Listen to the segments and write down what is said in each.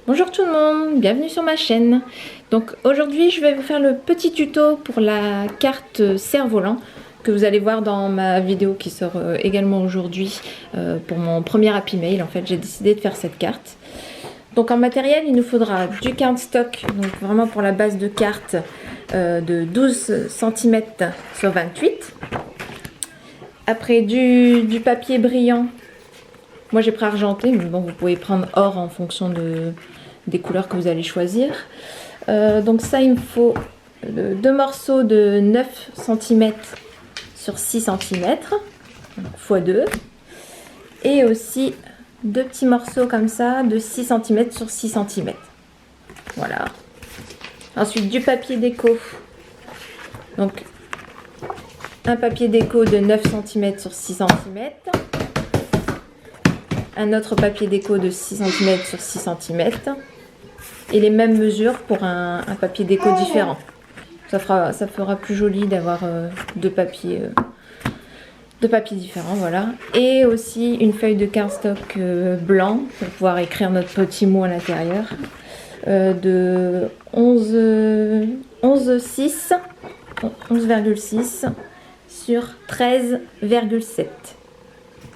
Bonjour tout le monde, bienvenue sur ma chaîne. Donc aujourd'hui je vais vous faire le petit tuto pour la carte cerf-volant que vous allez voir dans ma vidéo qui sort également aujourd'hui pour mon premier Happy Mail. En fait j'ai décidé de faire cette carte. Donc en matériel il nous faudra du cardstock, donc vraiment pour la base de carte de 12 cm sur 28. Après du papier brillant. Moi j'ai pris argenté, mais bon vous pouvez prendre or en fonction des couleurs que vous allez choisir. Donc ça il me faut deux morceaux de 9 cm sur 6 cm x 2 et aussi deux petits morceaux comme ça de 6 cm sur 6 cm. Voilà. Ensuite du papier déco. Donc un papier déco de 9 cm sur 6 cm. Un autre papier déco de 6 cm sur 6 cm. Et les mêmes mesures pour un papier déco différent. Ça fera plus joli d'avoir deux papiers différents, voilà. Et aussi une feuille de cardstock blanc pour pouvoir écrire notre petit mot à l'intérieur. De 11,6 sur 13,7.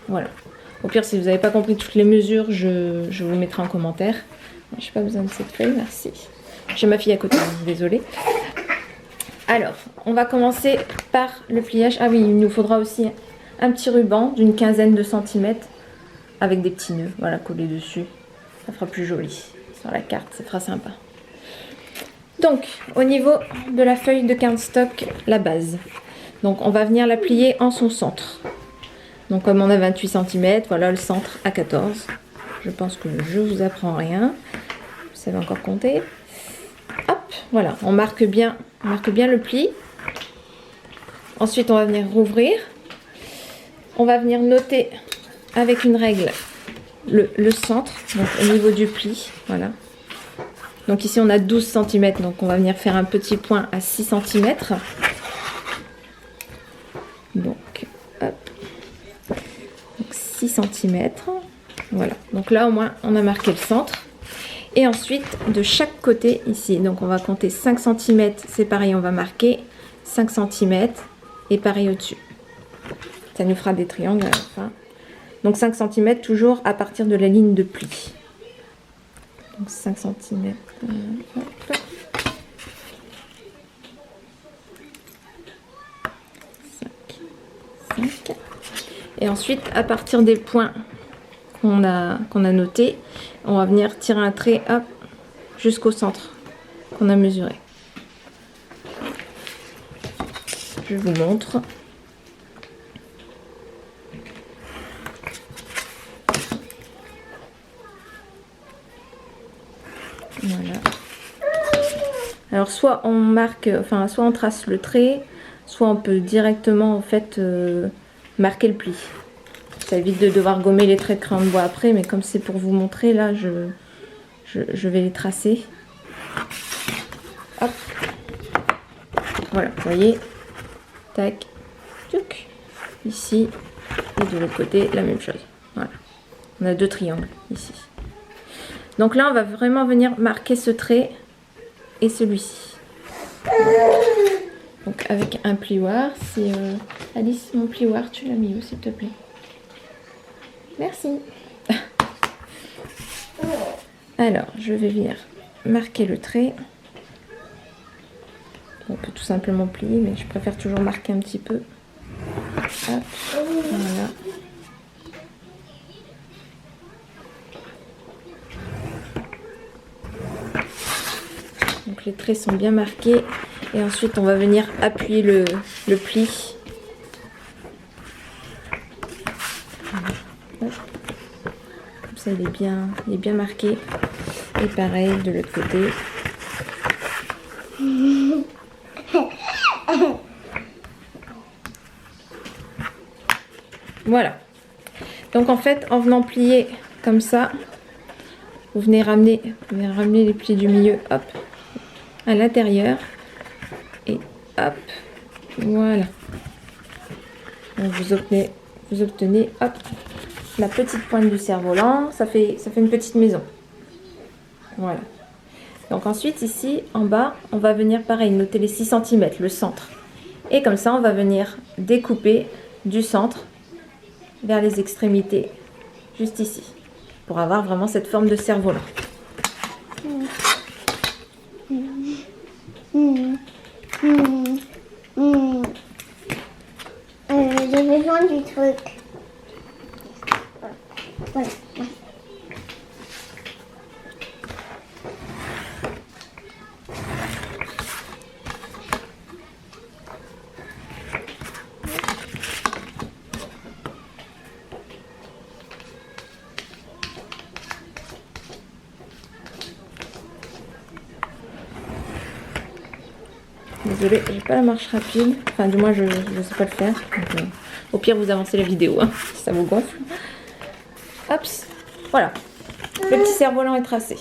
Voilà. Au pire, si vous n'avez pas compris toutes les mesures, je vous mettrai en commentaire. Je n'ai pas besoin de cette feuille, merci. J'ai ma fille à côté, désolée. Alors, on va commencer par le pliage. Ah oui, il nous faudra aussi un petit ruban d'une quinzaine de centimètres avec des petits nœuds, voilà, collés dessus. Ça fera plus joli sur la carte, ça fera sympa. Donc, au niveau de la feuille de cardstock, la base. Donc, on va venir la plier en son centre. Donc, comme on a 28 cm, voilà le centre à 14. Je pense que je vous apprends rien. Vous savez encore compter. Hop, voilà, on marque bien le pli. Ensuite, on va venir rouvrir. On va venir noter avec une règle le centre, donc au niveau du pli. Voilà. Donc ici, on a 12 cm, donc on va venir faire un petit point à 6 cm. Donc, hop. Donc 6 cm. Voilà, donc là au moins on a marqué le centre. Et ensuite de chaque côté ici, donc on va compter 5 cm, c'est pareil, on va marquer 5 cm et pareil au-dessus. Ça nous fera des triangles à la fin. Donc 5 cm toujours à partir de la ligne de pli. Donc 5 cm. Hop. 5. Et ensuite à partir des points qu'on a noté, on va venir tirer un trait hop, jusqu'au centre qu'on a mesuré. Je vous montre. Voilà. Alors soit on marque, enfin soit on trace le trait, soit on peut directement en fait marquer le pli. Ça évite de devoir gommer les traits de crayon de bois après, mais comme c'est pour vous montrer, là, je vais les tracer. Hop. Voilà, vous voyez. Tac. Tuc. Ici. Et de l'autre côté, la même chose. Voilà. On a deux triangles ici. Donc là, on va vraiment venir marquer ce trait et celui-ci. Donc avec un plioir. Si, Alice, mon plioir, tu l'as mis où, s'il te plaît? Merci. Alors, je vais venir marquer le trait. On peut tout simplement plier, mais je préfère toujours marquer un petit peu. Hop, voilà. Donc les traits sont bien marqués. Et ensuite, on va venir appuyer le pli. Ça il est bien marqué. Et pareil de l'autre côté. Voilà. Donc en fait, en venant plier comme ça, vous venez ramener les plis du milieu, hop, à l'intérieur. Et hop, voilà. Donc vous obtenez, hop, la petite pointe du cerf-volant, ça fait une petite maison. Voilà. Donc ensuite, ici, en bas, on va venir pareil, noter les 6 cm, le centre. Et comme ça, on va venir découper du centre vers les extrémités, juste ici, pour avoir vraiment cette forme de cerf-volant. J'ai besoin du truc. Voilà. Désolée, j'ai pas la marche rapide. Enfin, du moins, je sais pas le faire. Donc, au pire, vous avancez la vidéo, hein, si ça vous gonfle. Hop, voilà. Le petit cerf-volant est tracé.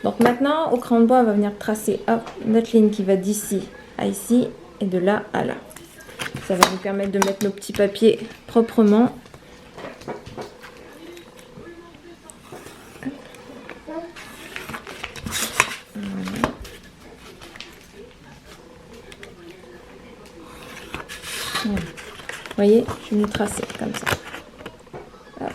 Donc maintenant, au crayon de bois, on va venir tracer notre ligne qui va d'ici à ici et de là à là. Ça va nous permettre de mettre nos petits papiers proprement. Voilà. Voilà. Vous voyez, je vais nous tracer comme ça. Hop.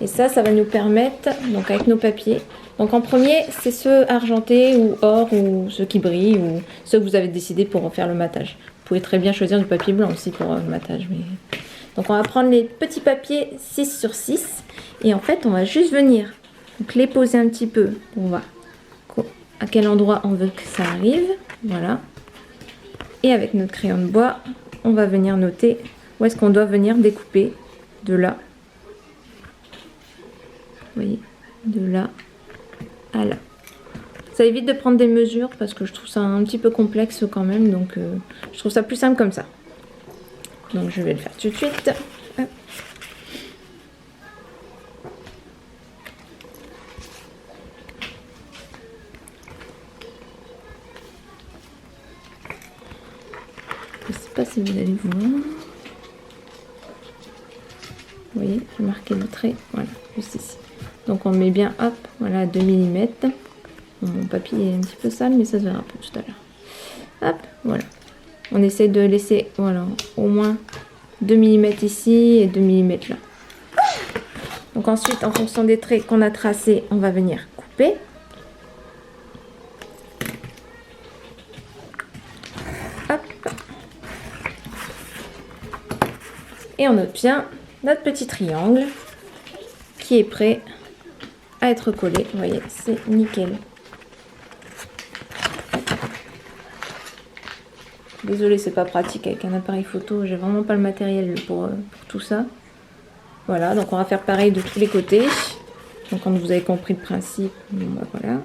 Et ça va nous permettre, donc avec nos papiers, donc en premier, c'est ceux argentés ou or ou ceux qui brillent ou ceux que vous avez décidé pour faire le matage. Vous pouvez très bien choisir du papier blanc aussi pour le matage. Mais... Donc on va prendre les petits papiers 6 sur 6 et en fait on va juste venir donc, les poser un petit peu. On va à quel endroit on veut que ça arrive. Voilà. Et avec notre crayon de bois, on va venir noter où est-ce qu'on doit venir découper de là. Vous voyez, de là à là. Ça évite de prendre des mesures parce que je trouve ça un petit peu complexe quand même. Donc je trouve ça plus simple comme ça. Donc je vais le faire tout de suite. Hop. Je ne sais pas si vous allez voir. Vous voyez, j'ai marqué le trait. Voilà, juste ici. Donc on met bien, hop, voilà, 2 mm. Mon papier est un petit peu sale, mais ça se verra un peu tout à l'heure. Hop, voilà. On essaie de laisser, voilà, au moins 2 mm ici et 2 mm là. Donc ensuite, en fonction des traits qu'on a tracés, on va venir couper. Hop. Et on obtient notre petit triangle qui est prêt à être collé. Vous voyez, c'est nickel. Désolée, c'est pas pratique avec un appareil photo. J'ai vraiment pas le matériel pour tout ça. Voilà, donc on va faire pareil de tous les côtés. Donc quand vous avez compris le principe, bon, bah voilà.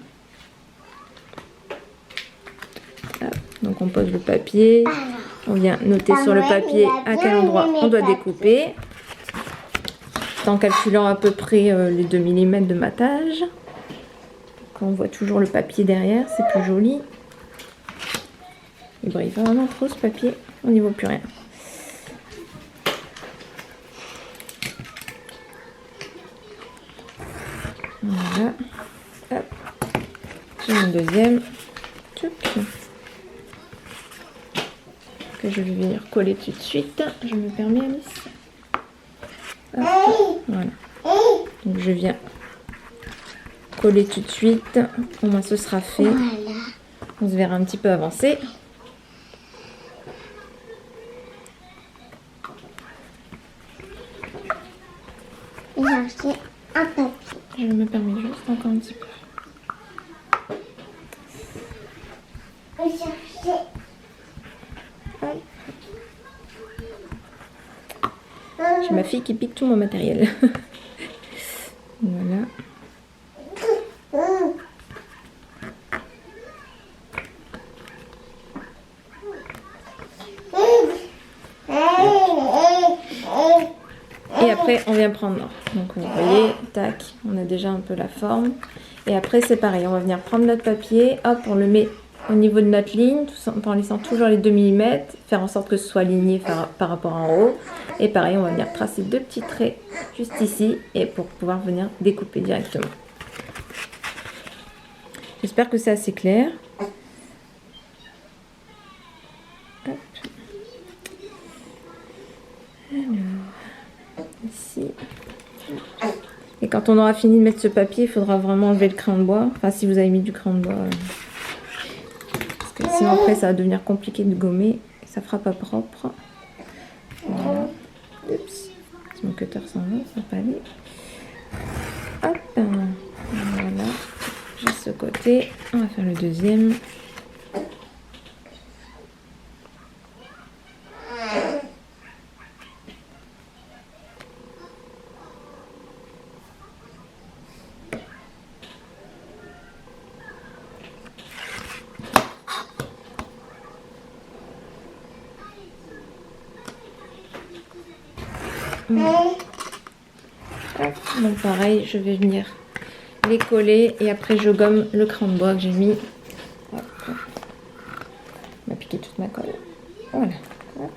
Hop, donc on pose le papier. On vient noter sur le papier à quel endroit on doit découper. En calculant à peu près les 2 mm de matage. Quand on voit toujours le papier derrière, c'est plus joli. Il brille vraiment trop ce papier, on n'y voit plus rien. Voilà. Hop. J'ai mon deuxième. Que je vais venir coller tout de suite. Je me permets, Alice. Hop. Voilà. Donc je viens coller tout de suite. Au moins ce sera fait. Voilà. On se verra un petit peu avancer. J'ai acheté un papier. Je me permets juste encore un petit peu. J'ai acheté. J'ai ma fille qui pique tout mon matériel. Voilà. Et après, on vient prendre. Donc, vous voyez, tac, on a déjà un peu la forme. Et après, c'est pareil. On va venir prendre notre papier. Hop, on le met au niveau de notre ligne, en laissant toujours les 2 mm. Faire en sorte que ce soit aligné par rapport en haut. Et pareil, on va venir tracer 2 petits traits juste ici. Et pour pouvoir venir découper directement. J'espère que c'est assez clair. Hop. Alors, ici. Et quand on aura fini de mettre ce papier, il faudra vraiment enlever le crayon de bois. Enfin, si vous avez mis du crayon de bois. Parce que sinon, après, ça va devenir compliqué de gommer. Et ça fera pas propre. Voilà. Oups. Si mon cutter s'en va, ça va pas aller. Hop. Voilà. J'ai ce côté. On va faire le deuxième. Donc pareil, je vais venir les coller et après je gomme le crayon de bois que j'ai mis. Hop. On va piquer toute ma colle. Voilà. Hop.